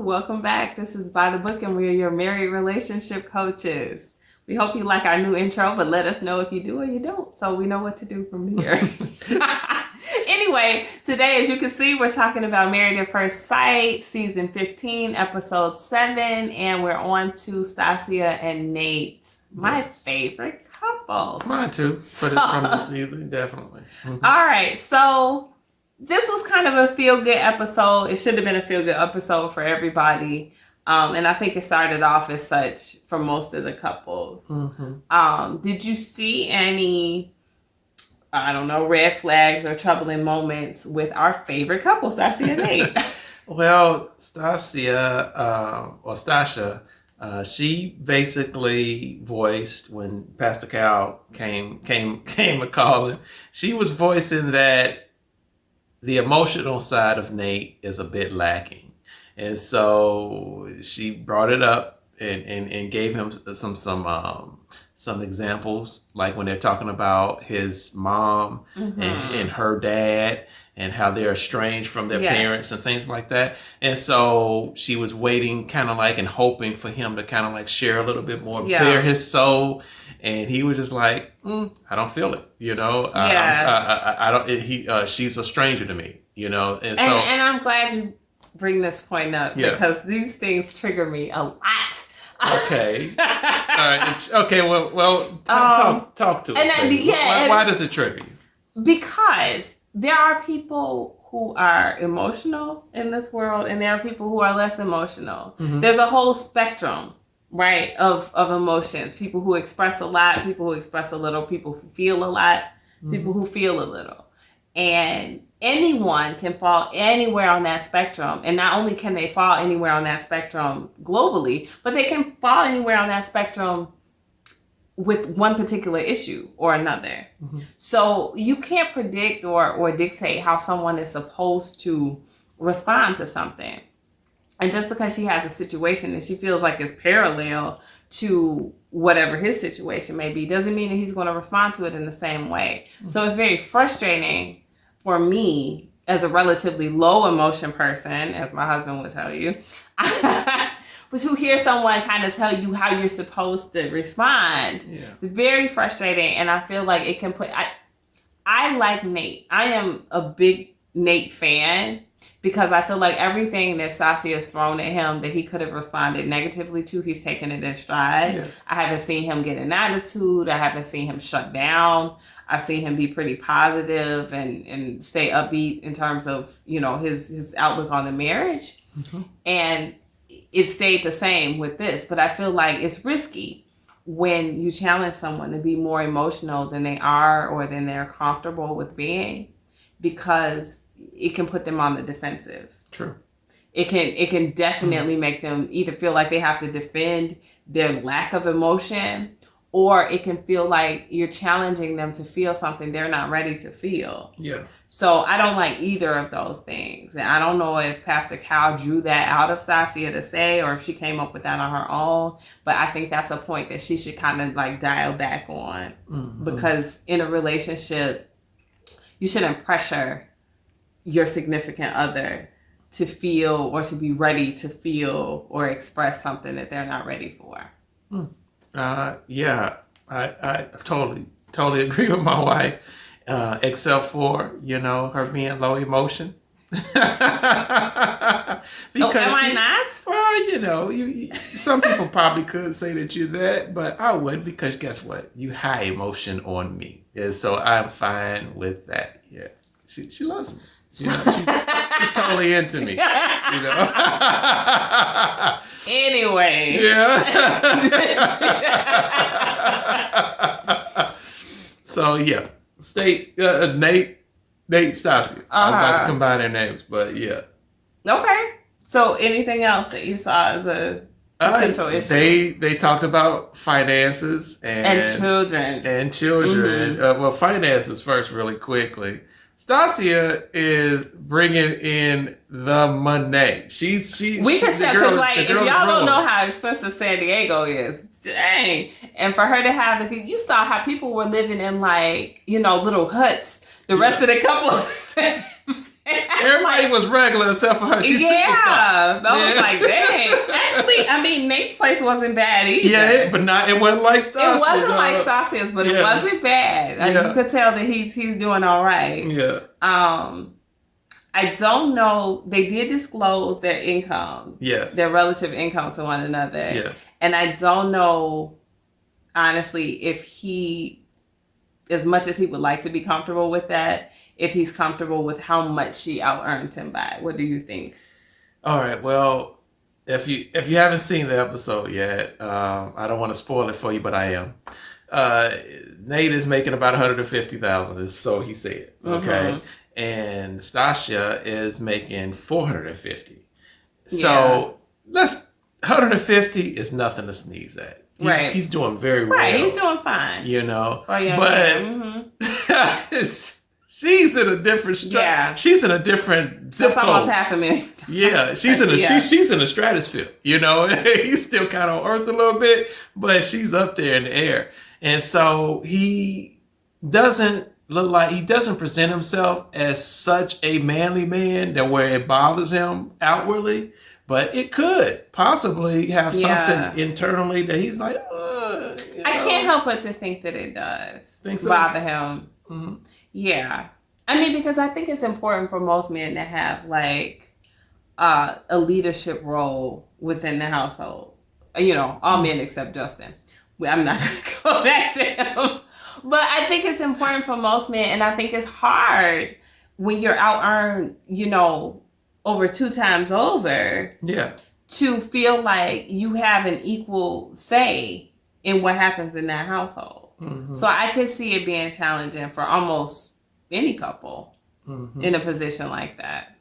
Welcome back. This is By the Book, and we're your married relationship coaches. We hope you like our new intro, but let us know if you do or you don't, so we know what to do from here. Anyway, today, as you can see, we're talking about Married at First Sight, Season 15, Episode 7, and we're on to Stacia and Nate, my favorite couple. Mine too, from the season, definitely. Mm-hmm. All right, so this was kind of a feel-good episode. It should have been a feel-good episode for everybody. And I think it started off as such for most of the couples. Mm-hmm. Did you see any, red flags or troubling moments with our favorite couple, Stacia and Nate? Well, Stacia, she basically voiced when Pastor Cal came a calling. She was voicing that the emotional side of Nate is a bit lacking. And so she brought it up and gave him some examples, like when they're talking about his mom and her dad and how they're estranged from their parents and things like that. And so she was waiting kind of like and hoping for him to kind of like share a little bit more, bare his soul. And he was just like, I don't feel it, I don't. She's a stranger to me, And I'm glad you bring this point up because these things trigger me a lot. Okay. All right. Okay. Well. Talk to us. Why does it trigger you? Because there are people who are emotional in this world, and there are people who are less emotional. Mm-hmm. There's a whole spectrum, right, of emotions. People who express a lot, people who express a little, people who feel a lot, people who feel a little, and anyone can fall anywhere on that spectrum. And not only can they fall anywhere on that spectrum globally, but they can fall anywhere on that spectrum with one particular issue or another. Mm-hmm. So you can't predict or dictate how someone is supposed to respond to something. And just because she has a situation that she feels like is parallel to whatever his situation may be, doesn't mean that he's going to respond to it in the same way. Mm-hmm. So it's very frustrating for me, as a relatively low emotion person, as my husband would tell you, but to hear someone kind of tell you how you're supposed to respond, very frustrating. And I feel like it can put, I like Nate. I am a big Nate fan because I feel like everything that Stacia has thrown at him that he could have responded negatively to, he's taken it in stride. Yes. I haven't seen him get an attitude. I haven't seen him shut down. I've seen him be pretty positive and stay upbeat in terms of, his outlook on the marriage. Mm-hmm. And it stayed the same with this. But I feel like it's risky when you challenge someone to be more emotional than they are or than they're comfortable with being, because it can put them on the defensive. True. It can definitely make them either feel like they have to defend their lack of emotion, or it can feel like you're challenging them to feel something they're not ready to feel. Yeah. So I don't like either of those things. And I don't know if Pastor Cal drew that out of Stacia to say, or if she came up with that on her own. But I think that's a point that she should kind of like dial back on. Mm-hmm. Because in a relationship, you shouldn't pressure your significant other to feel or to be ready to feel or express something that they're not ready for. I totally agree with my wife, except for, her being low emotion. Because am I not? Well, some people probably could say that you're that, but I wouldn't, because guess what? You high emotion on me. And so I'm fine with that. Yeah. She loves me. She's totally into me. Anyway. Yeah. So Nate, Stacia. I was about to combine their names, but yeah. Okay. So anything else that you saw as a potential issue? They talked about finances and children. Mm-hmm. Well, finances first, really quickly. Stacia is bringing in the money. We can tell, because if y'all don't know how expensive San Diego is, dang. And for her to have you saw how people were living in little huts. The rest of the couples Everybody was regular except for her. She's superstar. I was like, dang. Actually, I mean, Nate's place wasn't bad either. Yeah, but it wasn't like Stacia. It wasn't like Stacia's, but it wasn't bad. Like, you could tell that he's doing all right. Yeah. I don't know. They did disclose their incomes. Yes. Their relative incomes to one another. Yes. And I don't know, honestly, if he, as much as he would like to be comfortable with that, if he's comfortable with how much she out-earned him by. What do you think? All right. Well, if you haven't seen the episode yet, I don't want to spoil it for you, but I am. Nate is making about $150,000, so he said. Okay. Mm-hmm. And Stacia is making $450. So 150 is nothing to sneeze at. He's doing very well. Right, he's doing fine. You know, but she's in a different she's in a different zip code. Almost $500,000. Yeah, she's in a stratosphere. You know, he's still kind of on Earth a little bit, but she's up there in the air. And so he doesn't present himself as such a manly man that where it bothers him outwardly, but it could possibly have something internally that he's like, I can't help but to think that it does bother him. Mm-hmm. Yeah. I mean, because I think it's important for most men to have like a leadership role within the household. You know, all men except Justin. I'm not going to go back to him. But I think it's important for most men, and I think it's hard when you're out-earned, you know, over 2 times over. Yeah. To feel like you have an equal say in what happens in that household. Mm-hmm. So I could see it being challenging for almost any couple in a position like that.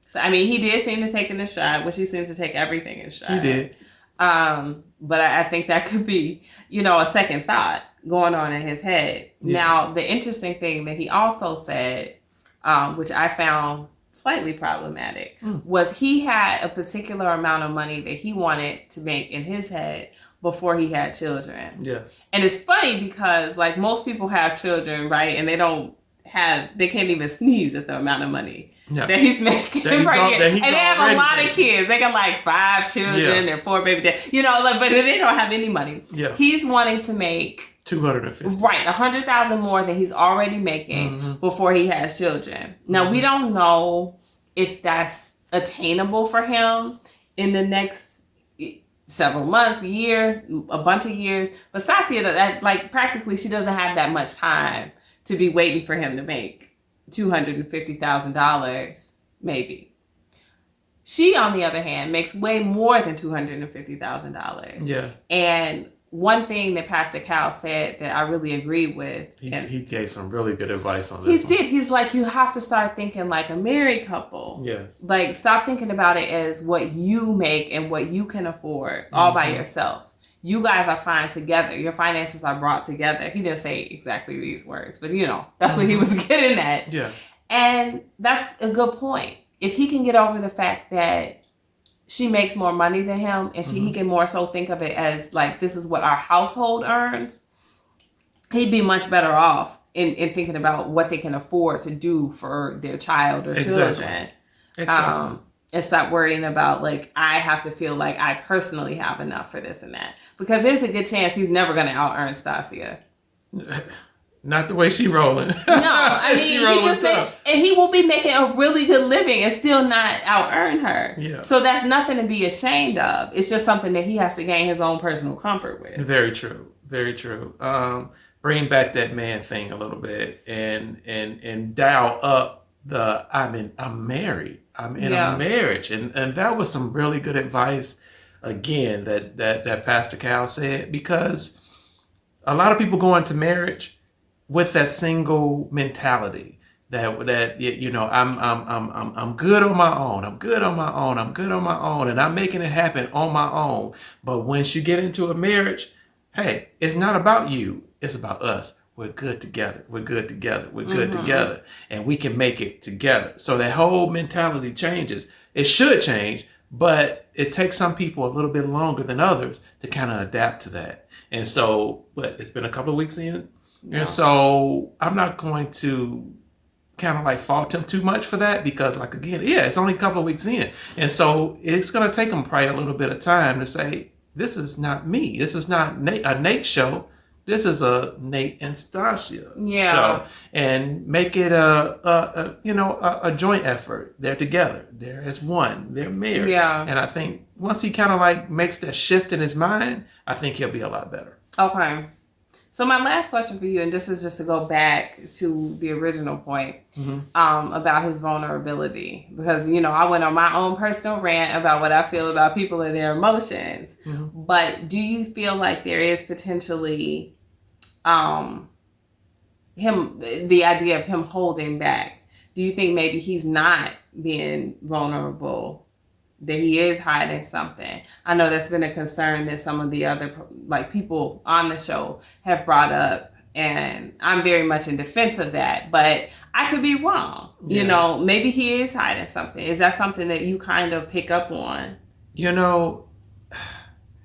So, I mean, he did seem to take it in stride, which he seems to take everything in stride. He did. But I think that could be, you know, a second thought going on in his head. Yeah. Now, the interesting thing that he also said, which I found slightly problematic, was he had a particular amount of money that he wanted to make in his head before he had children. Yes. And it's funny because, like, most people have children, right? And they can't even sneeze at the amount of money that he's making per year. And they have a lot of kids. They got like 5 children and 4 baby dads. You know, like, but they don't have any money. Yeah. He's wanting to make $250. Right, $100,000 more than he's already making before he has children. Now we don't know if that's attainable for him in the next several months, years, a bunch of years. But Stacia, like, practically, she doesn't have that much time to be waiting for him to make $250,000, maybe. She, on the other hand, makes way more than $250,000. Yes. And one thing that Pastor Cal said that I really agreed with. He gave some really good advice on this. He did. He's like, you have to start thinking like a married couple. Yes. Like, stop thinking about it as what you make and what you can afford all by yourself. You guys are fine together. Your finances are brought together. He didn't say exactly these words, but you know, that's what he was getting at. Yeah. And that's a good point. If he can get over the fact that she makes more money than him and he can more so think of it as like, this is what our household earns, he'd be much better off in thinking about what they can afford to do for their child or children. Exactly. And stop worrying about, like, I have to feel like I personally have enough for this and that. Because there's a good chance he's never going to out-earn Stacia. Not the way she rolling. No, I mean, and he will be making a really good living and still not out-earn her. Yeah. So that's nothing to be ashamed of. It's just something that he has to gain his own personal comfort with. Very true. Very true. Bring back that man thing a little bit and dial up I'm married. I'm in a marriage. And that was some really good advice, again, that Pastor Cal said, because a lot of people go into marriage with that single mentality that you know, I'm good on my own. I'm good on my own. I'm good on my own. And I'm making it happen on my own. But once you get into a marriage, hey, it's not about you. It's about us. We're good together. We're good together. We're good together. And we can make it together. So that whole mentality changes. It should change, but it takes some people a little bit longer than others to kind of adapt to that. And so, it's been a couple of weeks in. Yeah. And so I'm not going to kind of like fault him too much for that, because like, again, it's only a couple of weeks in. And so it's going to take him probably a little bit of time to say, this is not me. This is not a Nate show. This is a Nate and Stacia show, and make it a joint effort. They're together. They're as one. They're married. Yeah. And I think once he kind of like makes that shift in his mind, I think he'll be a lot better. Okay. So my last question for you, and this is just to go back to the original point about his vulnerability, because, I went on my own personal rant about what I feel about people and their emotions. But do you feel like there is potentially the idea of him holding back? Do you think maybe he's not being vulnerable, that he is hiding something? I know that's been a concern that some of the other people on the show have brought up, and I'm very much in defense of that, but I could be wrong. Maybe he is hiding something. Is that something that you kind of pick up on?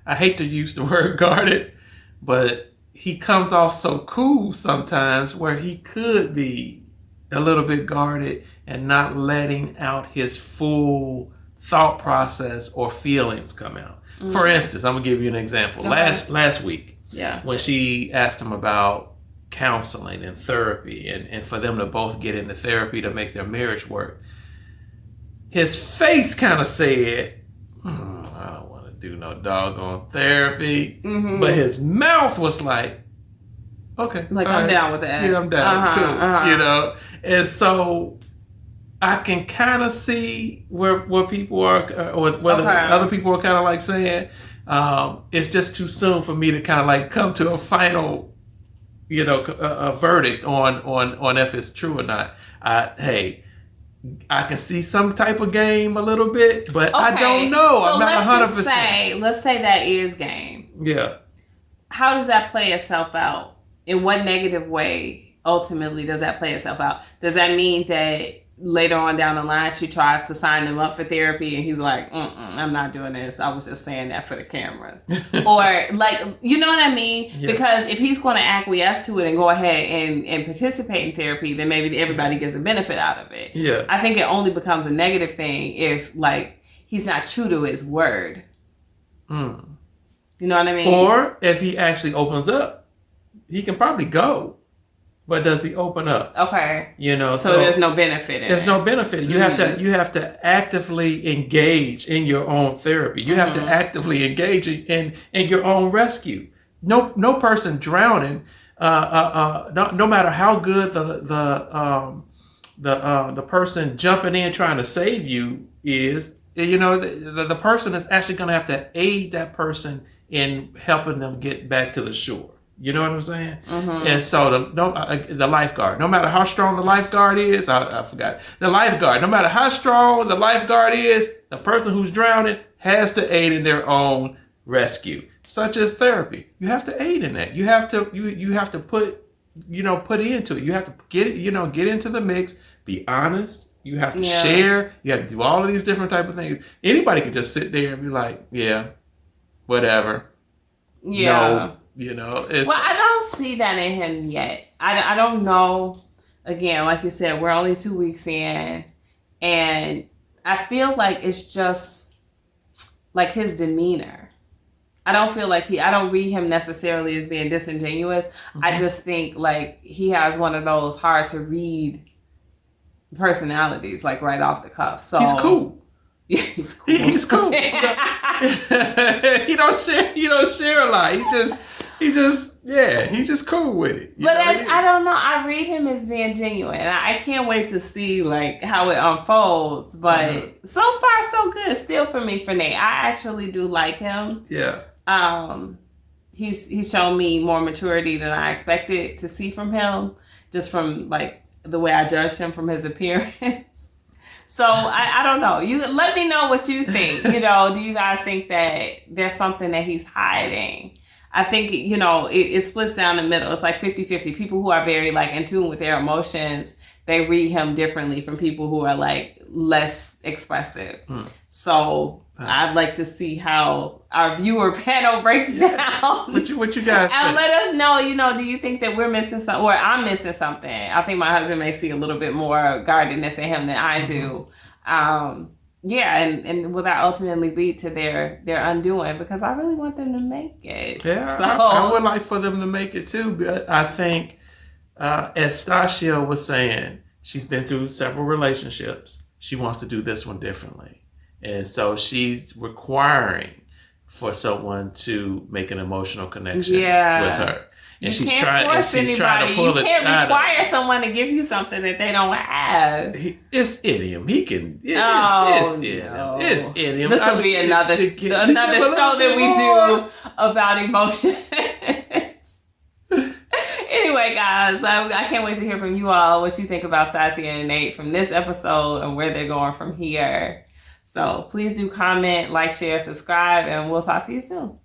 I hate to use the word guarded, but he comes off so cool sometimes where he could be a little bit guarded and not letting out his full thought process or feelings come out. For instance, I'm gonna give you an example. Okay. Last week, when she asked him about counseling and therapy, and for them to both get into therapy to make their marriage work, his face kind of said, I don't want to do no doggone therapy. But his mouth was like, okay, like, I'm down with that. Yeah, I'm down. Cool. And so I can kind of see where people are, or whether other people are kind of like saying, it's just too soon for me to kind of like come to a final, a verdict on if it's true or not. I can see some type of game a little bit, but I don't know. So I'm not 100%. Let's say that is game. Yeah. How does that play itself out? In what negative way ultimately does that play itself out? Does that mean that later on down the line, she tries to sign him up for therapy, and he's like, I'm not doing this. I was just saying that for the cameras. Or you know what I mean? Yeah. Because if he's going to acquiesce to it and go ahead and participate in therapy, then maybe everybody gets a benefit out of it. Yeah. I think it only becomes a negative thing if he's not true to his word. You know what I mean? Or if he actually opens up, he can probably go. But does he open up? Okay. So there's no benefit in it. There's no benefit. You have to actively engage in your own therapy. You have to actively engage in your own rescue. No person drowning, no matter how good the person jumping in trying to save you is, the person is actually going to have to aid that person in helping them get back to the shore. You know what I'm saying? And so the lifeguard, no matter how strong the lifeguard is, I forgot. The lifeguard, no matter how strong the lifeguard is, the person who's drowning has to aid in their own rescue, such as therapy. You have to aid in that. You have to put into it. You have to get into the mix, be honest. You have to share. You have to do all of these different type of things. Anybody could just sit there and be like, yeah, whatever. Yeah. No. I don't see that in him yet. I don't know. Again, like you said, we're only 2 weeks in, and I feel like it's just like his demeanor. I don't feel like I don't read him necessarily as being disingenuous. I just think he has one of those hard to read personalities, right off the cuff. So he's cool. Yeah, he's cool. He's cool. He don't share a lot. He's just cool with it. But I don't know. I read him as being genuine. I can't wait to see how it unfolds. But so far so good. Still for me, for Nate. I actually do like him. Yeah. He's shown me more maturity than I expected to see from him, just from the way I judged him from his appearance. So I don't know. You let me know what you think. Do you guys think that there's something that he's hiding? I think, it splits down the middle. It's 50-50. People who are very in tune with their emotions, they read him differently from people who are less expressive. So I'd like to see how our viewer panel breaks down. What you guys and think? let us know, do you think that we're missing something or I'm missing something? I think my husband may see a little bit more guardedness in him than I do. And will that ultimately lead to their undoing? Because I really want them to make it. Yeah, so, I would like for them to make it too. But I think, as Stacia was saying, she's been through several relationships. She wants to do this one differently. And so she's requiring for someone to make an emotional connection with her. And she's trying to pull it out. You can't require someone to give you something that they don't have. It's in him. He can. It's in him. This will be another show that we do about emotions. Anyway, guys, I can't wait to hear from you all what you think about Stacia and Nate from this episode and where they're going from here. So please do comment, like, share, subscribe, and we'll talk to you soon.